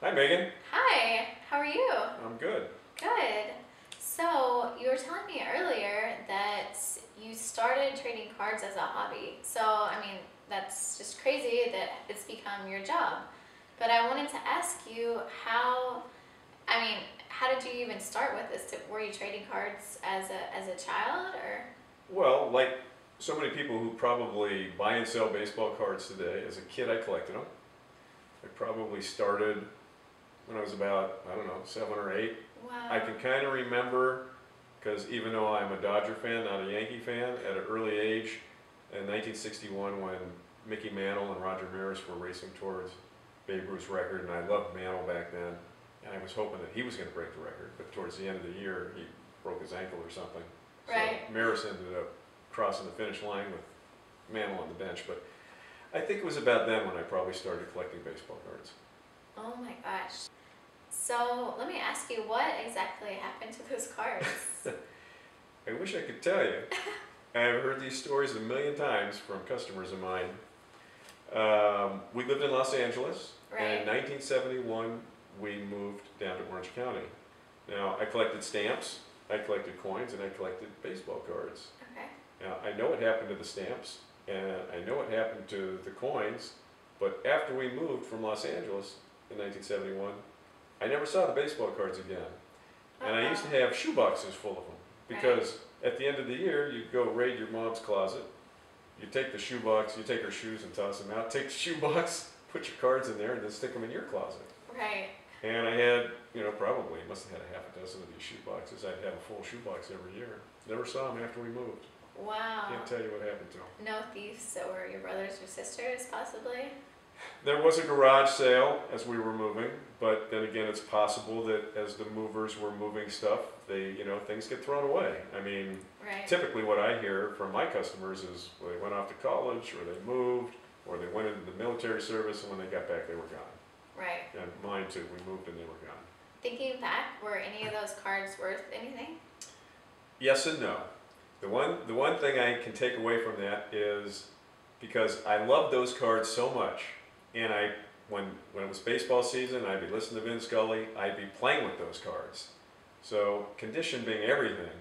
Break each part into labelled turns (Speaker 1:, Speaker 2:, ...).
Speaker 1: Hi, Megan.
Speaker 2: Hi, how are you?
Speaker 1: I'm good.
Speaker 2: Good. So, you were telling me earlier that you started trading cards as a hobby. That's just crazy that it's become your job. But I wanted to ask you how did you even start with this? Were you trading cards as a child or?
Speaker 1: Well, like so many people who probably buy and sell baseball cards today, as a kid I collected them. I probably started when I was about, I don't know, 7 or 8. I
Speaker 2: Wow.
Speaker 1: can kind of remember, because even though I'm a Dodger fan, not a Yankee fan, at an early age, in 1961 when Mickey Mantle and Roger Maris were racing towards Babe Ruth's record, and I loved Mantle back then, and I was hoping that he was going to break the record, but towards the end of the year, he broke his ankle or something.
Speaker 2: Right.
Speaker 1: So Maris ended up crossing the finish line with Mantle on the bench, but I think it was about then when I probably started collecting baseball cards.
Speaker 2: Oh my gosh. So, let me ask you, what exactly happened to those cards?
Speaker 1: I wish I could tell you. I've heard these stories a million times from customers of mine. We lived in Los Angeles, and in
Speaker 2: Right.
Speaker 1: 1971 we moved down to Orange County. Now, I collected stamps, I collected coins, and I collected baseball cards.
Speaker 2: Okay.
Speaker 1: Now, I know what happened to the stamps, and I know what happened to the coins, but after we moved from Los Angeles in 1971, I never saw the baseball cards again. And I used to have shoe boxes full of them, because at the end of the year, you go raid your mom's closet, you take the shoe box, you take her shoes and toss them out, take the shoe box, put your cards in there, and then stick them in your closet.
Speaker 2: Right.
Speaker 1: And I had, probably, must have had a half a dozen of these shoe boxes. I'd have a full shoe box every year. Never saw them after we moved.
Speaker 2: Wow.
Speaker 1: Can't tell you what happened to them.
Speaker 2: No thieves that were your brothers or sisters, possibly?
Speaker 1: There was a garage sale as we were moving, but then again, it's possible that as the movers were moving stuff, things get thrown away. I mean,
Speaker 2: Right.
Speaker 1: typically what I hear from my customers is well, they went off to college, or they moved, or they went into the military service, and when they got back, they were gone.
Speaker 2: Right.
Speaker 1: And mine too, we moved and they were gone.
Speaker 2: Thinking back, were any of those cards worth anything?
Speaker 1: Yes and no. The one thing I can take away from that is because I loved those cards so much, and when it was baseball season, I'd be listening to Vin Scully, I'd be playing with those cards. So condition being everything,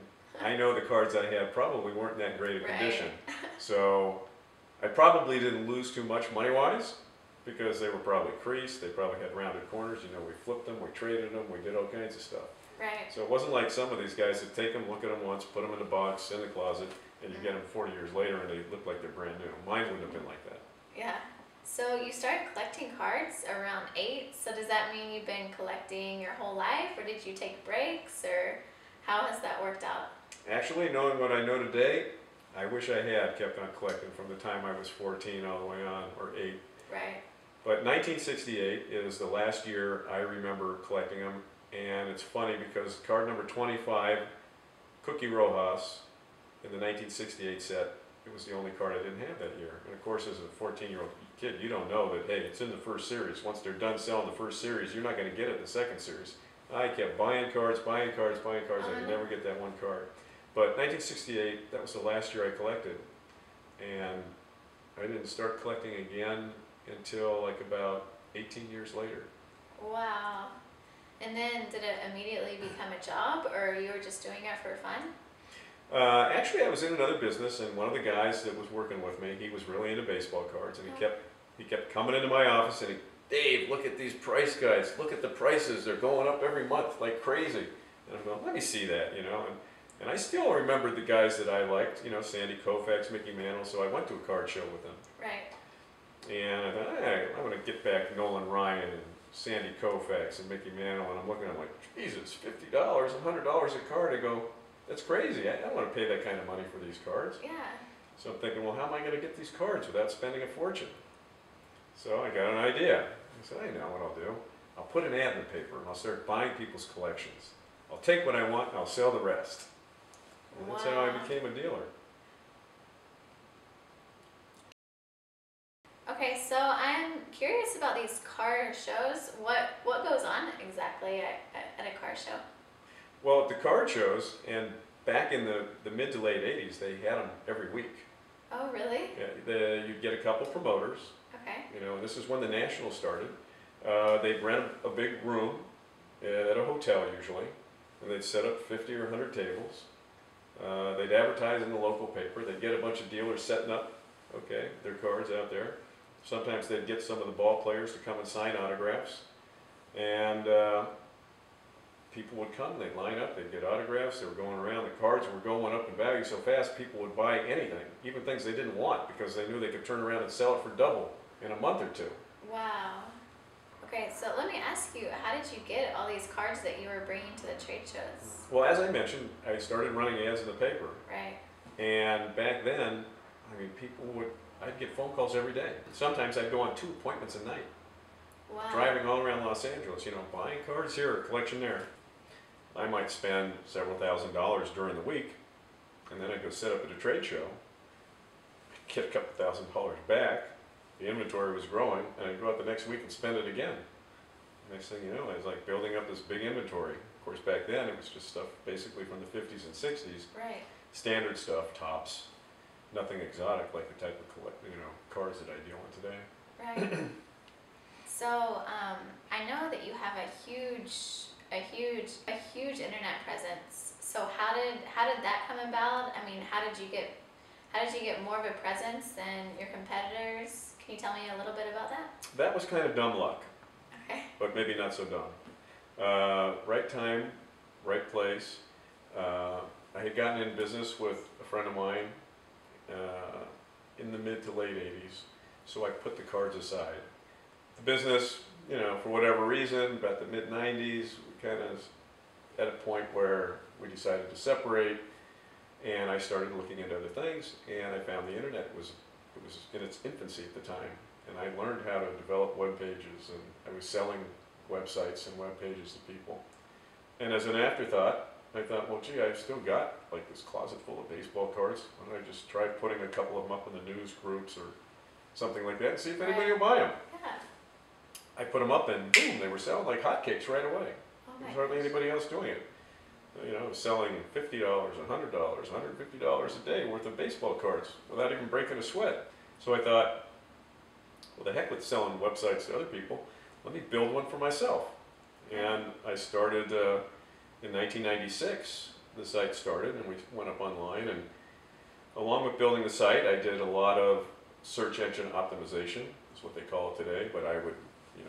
Speaker 1: I know the cards I had probably weren't in that great a condition. So I probably didn't lose too much money-wise because they were probably creased, they probably had rounded corners, we flipped them, we traded them, we did all kinds of stuff.
Speaker 2: Right.
Speaker 1: So it wasn't like some of these guys that take them, look at them once, put them in a box, in the closet, and you get them 40 years later and they look like they're brand new. Mine wouldn't have been like that.
Speaker 2: Yeah. So you started collecting cards around 8, so does that mean you've been collecting your whole life, or did you take breaks, or how has that worked out?
Speaker 1: Actually, knowing what I know today, I wish I had kept on collecting from the time I was 14 all the way on, or 8.
Speaker 2: Right.
Speaker 1: But 1968 is the last year I remember collecting them, and it's funny because card number 25, Cookie Rojas, in the 1968 set, it was the only card I didn't have that year. And of course, as a 14-year-old kid, you don't know that, hey, it's in the first series. Once they're done selling the first series, you're not going to get it in the second series. I kept buying cards, I could never get that one card. But 1968, that was the last year I collected. And I didn't start collecting again until like about 18 years later.
Speaker 2: Wow. And then did it immediately become a job, or you were just doing it for fun?
Speaker 1: Actually, I was in another business, and one of the guys that was working with me, he was really into baseball cards, and he kept coming into my office, and Dave, look at these price guides. Look at the prices. They're going up every month like crazy. And I'm going, let me see that, And I still remembered the guys that I liked, Sandy Koufax, Mickey Mantle, so I went to a card show with them.
Speaker 2: Right.
Speaker 1: And I thought, hey, I'm going to get back Nolan Ryan and Sandy Koufax and Mickey Mantle, and I'm looking, I'm like, Jesus, $50, $100 a card. I go, that's crazy. I don't want to pay that kind of money for these cards.
Speaker 2: Yeah.
Speaker 1: So I'm thinking, well, how am I going to get these cards without spending a fortune? So I got an idea. I said, I know what I'll do. I'll put an ad in the paper, and I'll start buying people's collections. I'll take what I want, and I'll sell the rest. And that's how I became a dealer.
Speaker 2: Okay, so I'm curious about these car shows. What goes on exactly at a car show?
Speaker 1: Well, at the card shows, and back in the mid to late 80s, they had them every week.
Speaker 2: Oh, really?
Speaker 1: Yeah, you'd get a couple promoters.
Speaker 2: Okay.
Speaker 1: This is when the Nationals started. They'd rent a big room at a hotel usually, and they'd set up 50 or 100 tables. They'd advertise in the local paper. They'd get a bunch of dealers setting up, okay, their cards out there. Sometimes they'd get some of the ball players to come and sign autographs. And people would come, they'd line up, they'd get autographs, they were going around, the cards were going up in value so fast people would buy anything, even things they didn't want, because they knew they could turn around and sell it for double in a month or two.
Speaker 2: Wow. Okay, so let me ask you, how did you get all these cards that you were bringing to the trade shows?
Speaker 1: Well, as I mentioned, I started running ads in the paper.
Speaker 2: Right.
Speaker 1: And back then, I mean, I'd get phone calls every day. Sometimes I'd go on 2 appointments a night,
Speaker 2: Wow.
Speaker 1: driving all around Los Angeles, buying cards here, a collection there. I might spend several $1,000s during the week, and then I'd go set up at a trade show, get a couple $1,000s back, the inventory was growing, and I'd go out the next week and spend it again. Next thing you know, I was like building up this big inventory. Of course, back then it was just stuff basically from the 50s and 60s,
Speaker 2: Right.
Speaker 1: standard stuff, tops, nothing exotic like the type of cards that I deal in today.
Speaker 2: Right. So, I know that you have a huge internet presence. So how did that come about? I mean, how did you get more of a presence than your competitors? Can you tell me a little bit about that?
Speaker 1: That was kind of dumb luck,
Speaker 2: Okay.
Speaker 1: but maybe not so dumb. Right time, right place. I had gotten in business with a friend of mine in the mid to late 80s, so I put the cards aside. The business, for whatever reason, about the mid 90s, we kind of at a point where we decided to separate, and I started looking into other things, and I found the internet was in its infancy at the time, and I learned how to develop web pages, and I was selling websites and web pages to people. And as an afterthought, I thought, well, gee, I've still got like this closet full of baseball cards. Why don't I just try putting a couple of them up in the news groups or something like that and see if anybody will buy them.
Speaker 2: Yeah.
Speaker 1: I put them up and boom, they were selling like hotcakes right away.
Speaker 2: Oh
Speaker 1: There
Speaker 2: my
Speaker 1: was hardly
Speaker 2: gosh.
Speaker 1: anybody else doing it. I was selling $50, $100, $150 a day worth of baseball cards without even breaking a sweat. So I thought, well, the heck with selling websites to other people. Let me build one for myself. And I started in 1996. The site started, and we went up online. And along with building the site, I did a lot of search engine optimization. That's what they call it today. But I would,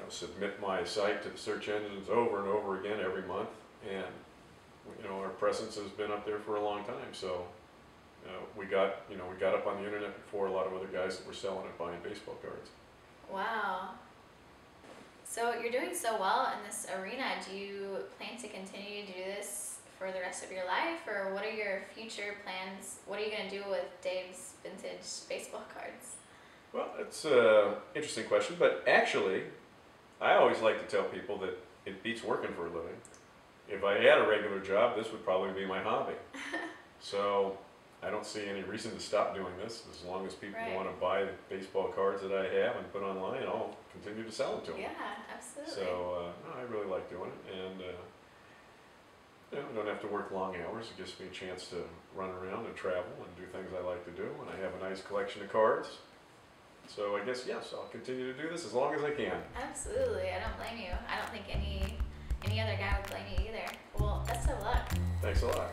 Speaker 1: submit my site to the search engines over and over again every month. And our presence has been up there for a long time. So we got up on the internet before a lot of other guys that were selling and buying baseball cards.
Speaker 2: Wow. So you're doing so well in this arena. Do you plan to continue to do this for the rest of your life, or what are your future plans? What are you going to do with Dave's vintage baseball cards?
Speaker 1: Well, it's an interesting question, but actually, I always like to tell people that it beats working for a living. If I had a regular job, this would probably be my hobby. So I don't see any reason to stop doing this. As long as people
Speaker 2: Right.
Speaker 1: want to buy the baseball cards that I have and put online, I'll continue to sell them to them.
Speaker 2: Yeah, absolutely.
Speaker 1: So no, I really like doing it, and I don't have to work long hours. It gives me a chance to run around and travel and do things I like to do, and I have a nice collection of cards. So I guess, yes, I'll continue to do this as long as I can.
Speaker 2: Absolutely, I don't blame you. I don't think any other guy would blame you either. Well, best of luck.
Speaker 1: Thanks a lot.